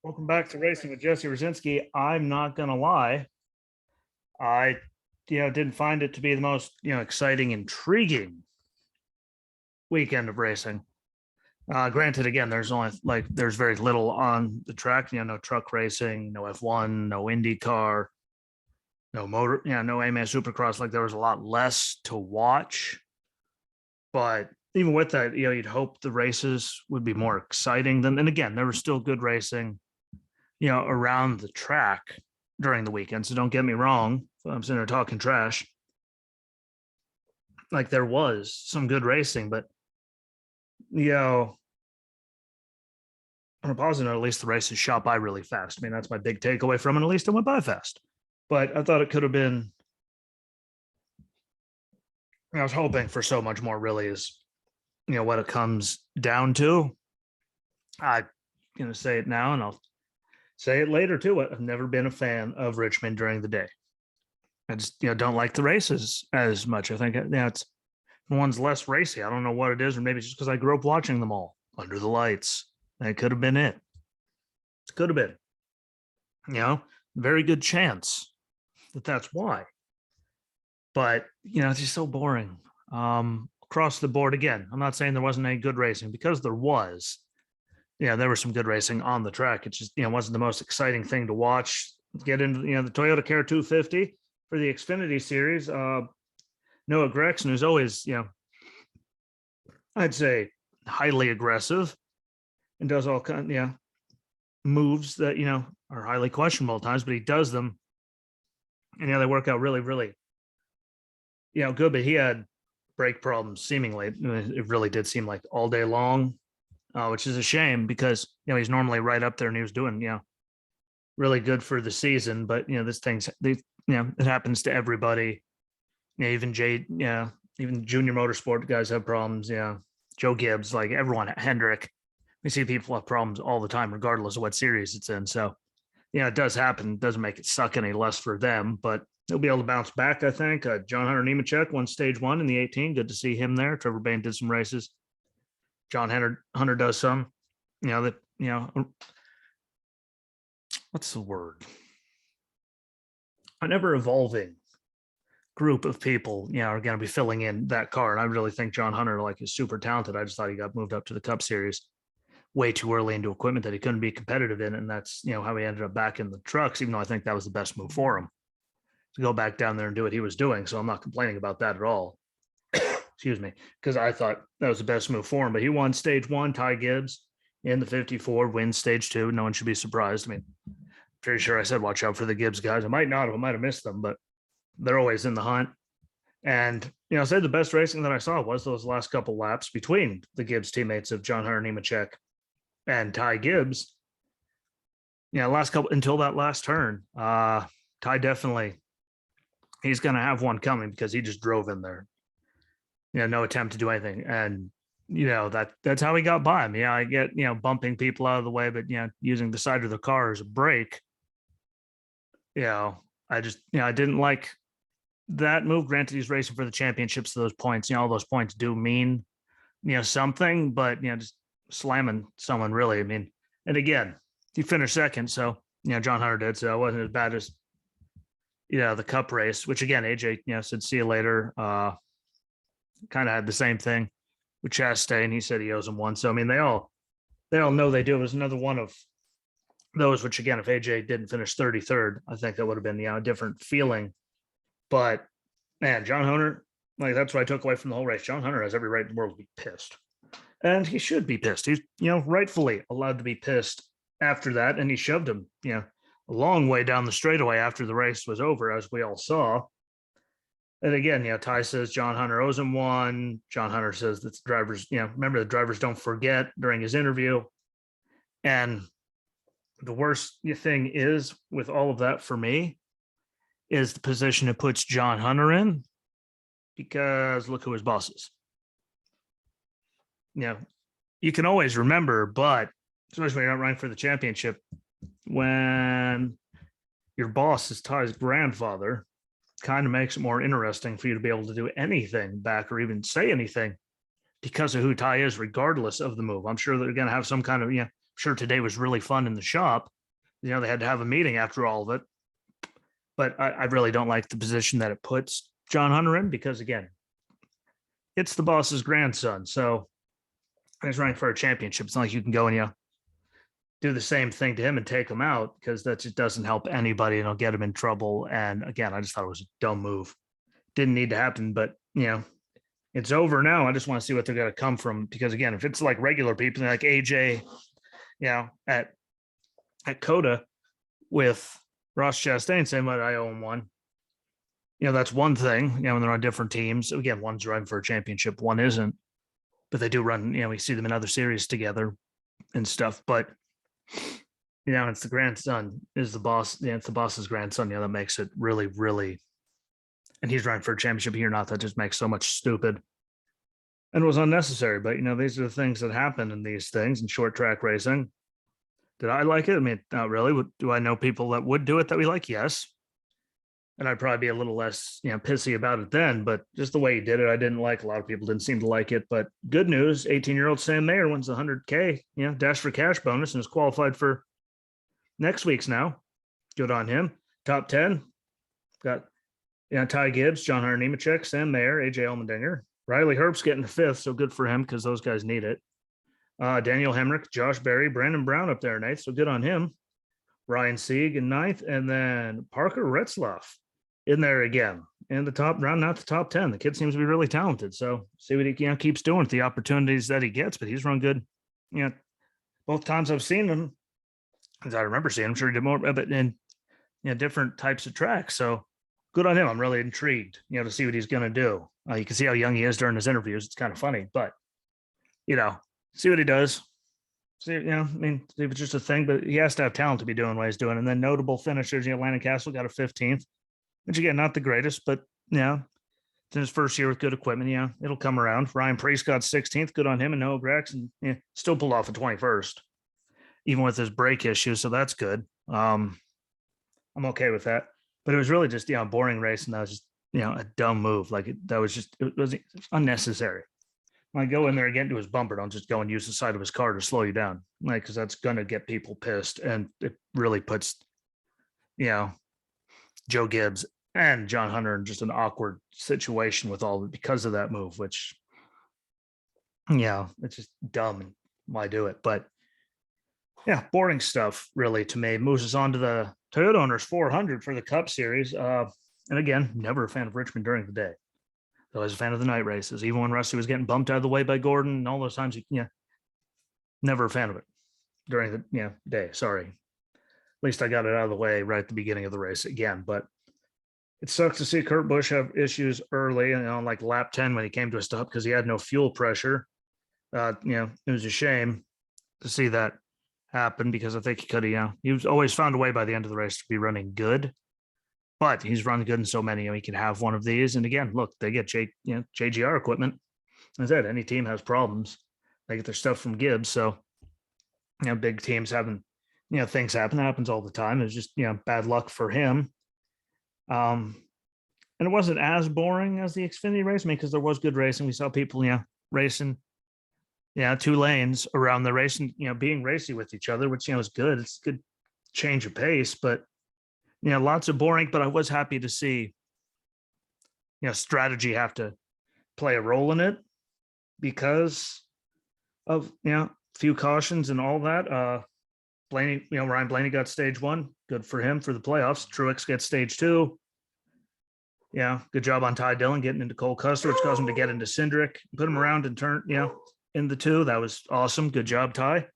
Welcome back to Racing with Jesse Rosinski. I'm not gonna lie, I didn't find it to be the most exciting, intriguing weekend of racing. Granted, again, there's very little on the track. No truck racing, no F1, no IndyCar, no motor, no AMA Supercross. Like there was a lot less to watch, but even with that, you'd hope the races would be more exciting than. And again, there was still good racing around the track during the weekend. So don't get me wrong. I'm sitting there talking trash. Like there was some good racing, but on a positive note, at least the races shot by really fast. I mean, that's my big takeaway from it. At least it went by fast. But I thought it could have been. I was hoping for so much more. Really, is what it comes down to. I'm going to say it now, and I'll say it later too. I've never been a fan of Richmond during the day. I just don't like the races as much. I think it's one's less racy. I don't know what it is, or maybe it's just because I grew up watching them all under the lights. That could have been it. It could have been, very good chance that that's why. But it's just so boring. Across the board again. I'm not saying there wasn't any good racing, because there was. There was some good racing on the track. It just wasn't the most exciting thing to watch. Get into the Toyota Care 250 for the Xfinity series. Noah Gragson, who's always I'd say highly aggressive and does all kind moves that are highly questionable at times, but he does them, and they work out really, really good. But he had brake problems seemingly. It really did seem like all day long. Which is a shame, because he's normally right up there and he was doing really good for the season. But it happens to everybody. Even even junior motorsport guys have problems. Joe Gibbs, like everyone, Hendrick. We see people have problems all the time, regardless of what series it's in. So it does happen. It doesn't make it suck any less for them, but they'll be able to bounce back, I think. John Hunter Nemechek won stage 1 in the 18. Good to see him there. Trevor Bayne did some races. John Hunter does some, what's the word? An ever evolving group of people, are going to be filling in that car. And I really think John Hunter, is super talented. I just thought he got moved up to the Cup Series way too early into equipment that he couldn't be competitive in. And that's, how he ended up back in the trucks, even though I think that was the best move for him to go back down there and do what he was doing. So I'm not complaining about that at all. Excuse me, because I thought that was the best move for him. But he won stage 1. Ty Gibbs in the 54 wins stage 2. No one should be surprised. I mean, pretty sure I said watch out for the Gibbs guys. I might not have. I might have missed them, but they're always in the hunt. And I said the best racing that I saw was those last couple laps between the Gibbs teammates of John Hunter Nemechek and Ty Gibbs. Last couple until that last turn. Ty definitely, he's going to have one coming, because he just drove in there. No attempt to do anything. And, that's how he got by him. I get, bumping people out of the way, but, using the side of the car as a brake. I just, I didn't like that move. Granted, he's racing for the championships, so those points, all those points do mean, something, but, just slamming someone really. I mean, and again, he finished second. So, John Hunter did. So it wasn't as bad as, the Cup race, which again, AJ, said, see you later. Kind of had the same thing with Chastain. He said he owes him one. So I mean, they all know they do. It was another one of those, which again, if AJ didn't finish 33rd, I think that would have been a different feeling. But man, John Hunter, that's what I took away from the whole race. John Hunter has every right in the world to be pissed, and he should be pissed. He's rightfully allowed to be pissed after that, and he shoved him a long way down the straightaway after the race was over, as we all saw. And again, Ty says John Hunter owes him one. John Hunter says that the drivers, remember, the drivers don't forget during his interview. And the worst thing is with all of that for me is the position it puts John Hunter in, because look who his boss is. You can always remember, but especially when you're not running for the championship, when your boss is Ty's grandfather, kind of makes it more interesting for you to be able to do anything back or even say anything, because of who Ty is, regardless of the move. I'm sure they're going to have some kind of sure today was really fun in the shop. They had to have a meeting after all of it. But I really don't like the position that it puts John Hunter in because, again, it's the boss's grandson. So he's running for a championship. It's not like you can go and do the same thing to him and take him out because that just doesn't help anybody and it'll get him in trouble. And again, I just thought it was a dumb move. Didn't need to happen, but it's over now. I just want to see what they're going to come from because again, if it's like regular people like AJ, at Coda with Ross Chastain saying what I owe him one. That's one thing, when they're on different teams. Again, one's running for a championship, one isn't. But they do run, we see them in other series together and stuff. But it's the grandson is the boss. It's the boss's grandson. That makes it really, really. And he's running for a championship here, not that just makes so much stupid and was unnecessary. But these are the things that happen in these things in short track racing. Did I like it? I mean, not really. Do I know people that would do it that we like? Yes. And I'd probably be a little less, pissy about it then, but just the way he did it, I didn't like. A lot of people didn't seem to like it, but good news, 18-year-old Sam Meyer wins the 100K, dash for cash bonus and is qualified for next week's now. Good on him. Top 10. Got, Ty Gibbs, John Hunter Nemechek, Sam Meyer, AJ Allmendinger. Riley Herbst's getting to 5th, so good for him because those guys need it. Daniel Hemrick, Josh Berry, Brandon Brown up there in 8th, so good on him. Ryan Sieg in 9th, and then Parker Retzlaff in there again in the top round, not the top 10. The kid seems to be really talented. So see what he keeps doing with the opportunities that he gets, but he's run good. Both times I've seen him, as I remember seeing him, I'm sure he did more of it in different types of tracks. So good on him. I'm really intrigued, to see what he's going to do. You can see how young he is during his interviews. It's kind of funny, but see what he does. See, see if it's just a thing, but he has to have talent to be doing what he's doing. And then notable finishers, Landon Castle got a 15th. Which again, not the greatest, but it's in his first year with good equipment. It'll come around. Ryan Priest got 16th. Good on him. And Noah Gregson still pulled off a 21st, even with his brake issues. So that's good. I'm okay with that. But it was really just a boring race, and that was just a dumb move. Like it was unnecessary. When I go in there again to his bumper, don't just go and use the side of his car to slow you down, because that's gonna get people pissed, and it really puts Joe Gibbs and John Hunter in just an awkward situation with all because of that move, which it's just dumb and why do it? But boring stuff really to me. Moves us on to the Toyota Owners 400 for the Cup Series. And again, never a fan of Richmond during the day. Always a fan of the night races. Even when Rusty was getting bumped out of the way by Gordon and all those times, never a fan of it during the day. Sorry. At least I got it out of the way right at the beginning of the race again, but it sucks to see Kurt Busch have issues early and on like lap 10 when he came to a stop because he had no fuel pressure. It was a shame to see that happen because I think he could have, he was always found a way by the end of the race to be running good, but he's run good in so many, he can have one of these. And again, look, they get JGR equipment. As I said, any team has problems. They get their stuff from Gibbs. So, big teams having, things happen. That happens all the time. It's just, bad luck for him. And it wasn't as boring as the Xfinity race, because there was good racing. We saw people, racing, 2 lanes around the race and, being racy with each other, which, is good. It's a good change of pace, but, lots of boring, but I was happy to see, strategy have to play a role in it because of, few cautions and all that. Blaney, Ryan Blaney got stage 1. Good for him for the playoffs. Truex gets stage 2. Good job on Ty Dillon getting into Cole Custer, which caused him to get into Cindric, put him around and turn, in the 2. That was awesome. Good job, Ty.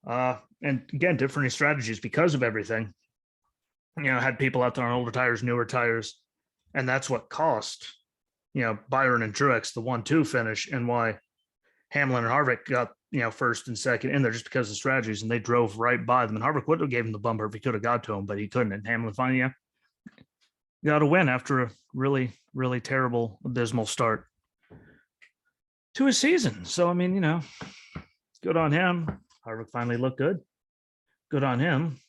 And again, different strategies because of everything. Had people out there on older tires, newer tires, and that's what cost, Byron and Truex the 1-2 finish, and why Hamlin and Harvick got, first and second in there just because of strategies, and they drove right by them. And Harvick would have gave him the bumper if he could have got to him, but he couldn't. And Hamlin finally got a win after a really, really terrible, abysmal start to his season. So, good on him. Harvick finally looked good. Good on him.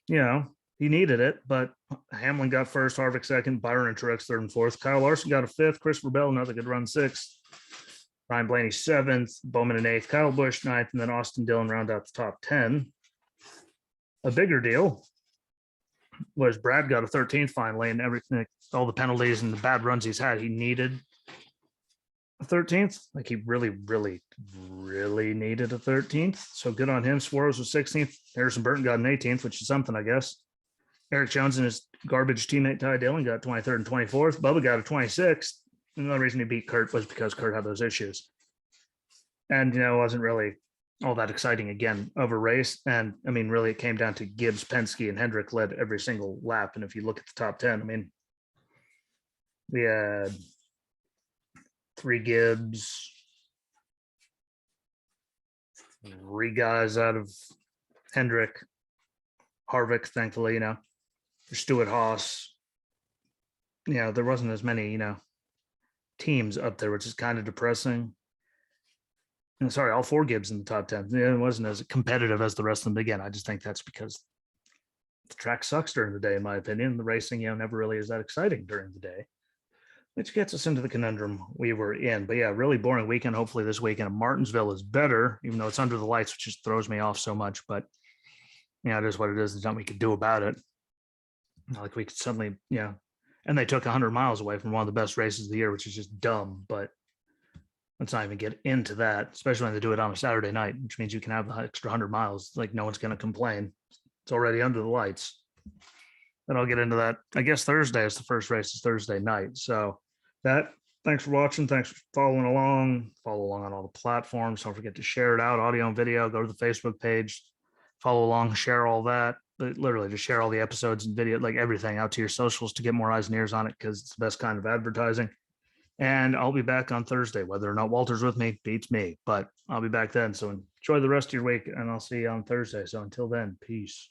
He needed it, but Hamlin got first, Harvick second, Byron and Truex third and fourth. Kyle Larson got a 5th. Christopher Bell, another good run, 6th. Ryan Blaney 7th, Bowman in 8th, Kyle Busch 9th, and then Austin Dillon round out the top 10. A bigger deal was Brad got a 13th finally, and everything, all the penalties and the bad runs he's had, he needed a 13th. Like he really needed a 13th. So good on him. Suarez was 16th. Harrison Burton got an 18th, which is something, I guess. Eric Jones and his garbage teammate Ty Dillon got 23rd and 24th. Bubba got a 26th. And the only reason he beat Kurt was because Kurt had those issues. And, it wasn't really all that exciting again of a race. And I mean, really, it came down to Gibbs, Penske, and Hendrick led every single lap. And if you look at the top 10, I mean, we had 3 Gibbs, 3 guys out of Hendrick, Harvick, thankfully, Stuart Haas. There wasn't as many, teams up there, which is kind of depressing. And sorry, all 4 Gibbs in the top 10. It wasn't as competitive as the rest of them. Again, I just think that's because the track sucks during the day, in my opinion. The racing, never really is that exciting during the day, which gets us into the conundrum we were in. But yeah, really boring weekend. Hopefully this weekend in Martinsville is better, even though it's under the lights, which just throws me off so much. But it is what it is. There's nothing we could do about it. Like we could suddenly, and they took 100 miles away from one of the best races of the year, which is just dumb. But let's not even get into that, especially when they do it on a Saturday night, which means you can have the extra 100 miles. Like no one's going to complain. It's already under the lights. And I'll get into that. I guess Thursday is the first race, is Thursday night. So thanks for watching. Thanks for following along. Follow along on all the platforms. Don't forget to share it out, audio and video. Go to the Facebook page, follow along, share all that. But literally just share all the episodes and video, like everything, out to your socials to get more eyes and ears on it, because it's the best kind of advertising. And I'll be back on Thursday. Whether or not Walter's with me beats me, but I'll be back then. So enjoy the rest of your week, and I'll see you on Thursday. So until then, peace.